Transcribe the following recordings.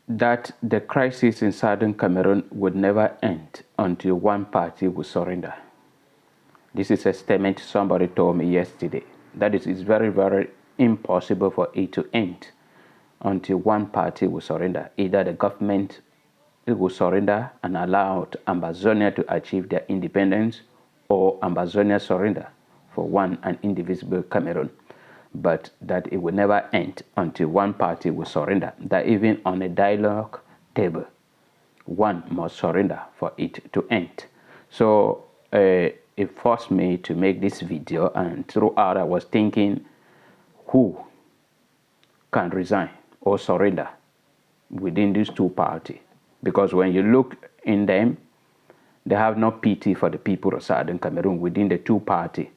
that the crisis in Southern Cameroon would never end until one party will surrender. This is a statement somebody told me yesterday. That is, it's very, very impossible for it to end until one party will surrender. Either the government will surrender and allow Ambazonia to achieve their independence, or Ambazonia surrender for one and indivisible Cameroon. But that it will never end until one party will surrender. That even on a dialogue table, one must surrender for it to end. So it forced me to make this video, and throughout I was thinking, who can resign or surrender within these two parties? Because when you look in them, they have no pity for the people of Southern Cameroon within the two parties.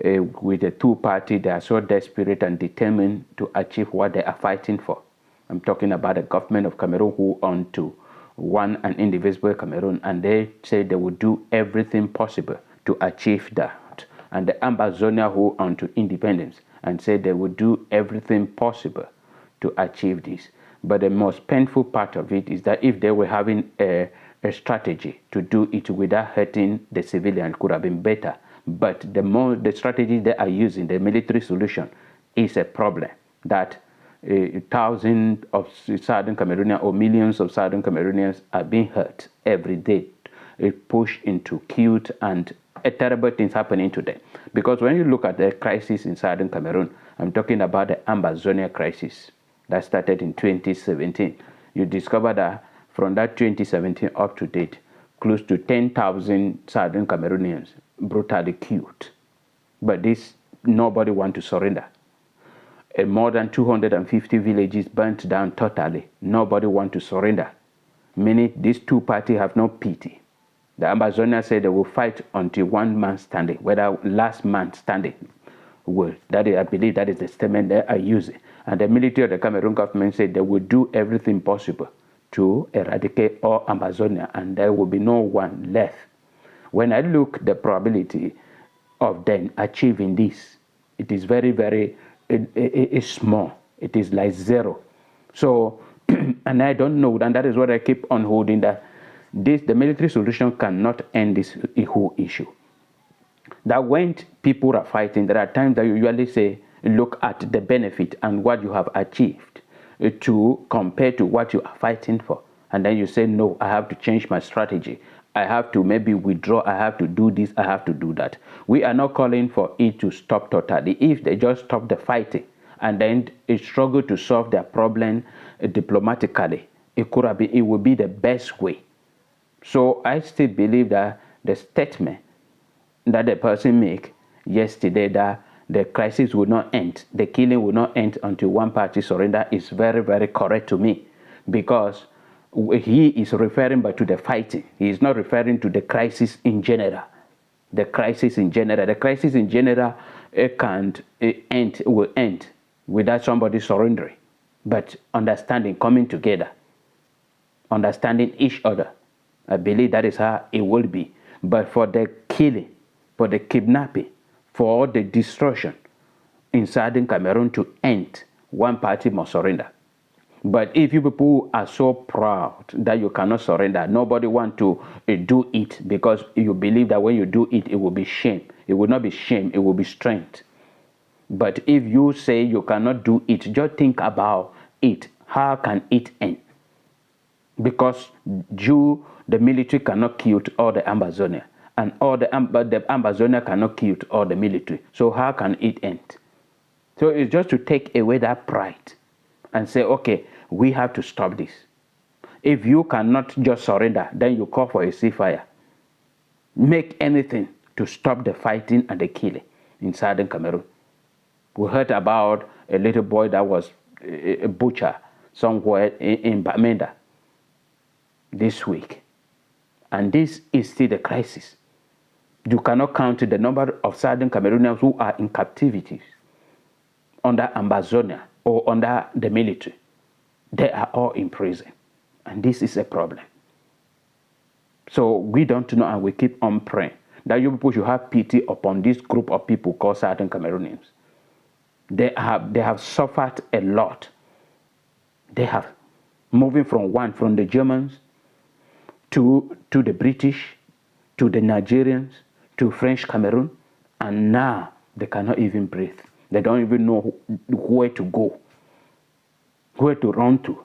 With the two parties, they are so desperate and determined to achieve what they are fighting for. I'm talking about the government of Cameroon, who on to one and indivisible Cameroon, and they say they will do everything possible to achieve that. And the Ambazonia, who on to independence, and say they will do everything possible to achieve this. But the most painful part of it is that if they were having a strategy to do it without hurting the civilian, it could have been better. But the strategy they are using, the military solution, is a problem. That thousands of Southern Cameroonians or millions of Southern Cameroonians are being hurt every day. It pushed into killed, and terrible things happening to them. Because when you look at the crisis in Southern Cameroon, I'm talking about the Ambazonia crisis that started in 2017. You discover that from that 2017 up to date, close to 10,000 Southern Cameroonians brutally killed. But this, nobody wants to surrender. More than 250 villages burnt down totally. Nobody wants to surrender. Meaning these two parties have no pity. The Ambazonia said they will fight until one man standing, whether last man standing will. That is, I believe that is the statement they are using. And the military of the Cameroon government said they will do everything possible to eradicate all Ambazonia, and there will be no one left. When I look the probability of them achieving this, it is very, very small. It is like zero. So, and I don't know, and that is what I keep on holding, that the military solution cannot end this whole issue. That when people are fighting, there are times that you usually say, look at the benefit and what you have achieved to compare to what you are fighting for. And then you say, no, I have to change my strategy. I have to maybe withdraw. I have to do this. I have to do that. We are not calling for it to stop totally. If they just stop the fighting and then struggle to solve their problem diplomatically, it would be the best way. So I still believe that the statement that the person make yesterday, that the crisis will not end, the killing will not end until one party surrender, is very, very correct to me, because he is referring but to the fighting. He is not referring to the crisis in general. The crisis in general. The crisis in general will end without somebody surrendering. But understanding, coming together, understanding each other, I believe that is how it will be. But for the killing, for the kidnapping, for the destruction in Southern Cameroon to end, one party must surrender. But if you people are so proud that you cannot surrender, nobody want to do it, because you believe that when you do it, it will be shame. It will not be shame, it will be strength. But if you say you cannot do it, just think about it. How can it end? Because the military cannot kill all the Ambazonia, and all the Ambazonia cannot kill all the military. So how can it end? So it's just to take away that pride and say, okay, we have to stop this. If you cannot just surrender, then you call for a ceasefire. Make anything to stop the fighting and the killing in Southern Cameroon. We heard about a little boy that was a butcher somewhere in Bamenda this week. And this is still the crisis. You cannot count the number of Southern Cameroonians who are in captivity under Ambazonia or under the military. They are all in prison. And this is a problem. So we don't know, and we keep on praying that you people should have pity upon this group of people called Southern Cameroonians. They have suffered a lot. They have. moving from the Germans to the British, to the Nigerians, to French Cameroon, and now they cannot even breathe. They don't even know where to go, where to run to.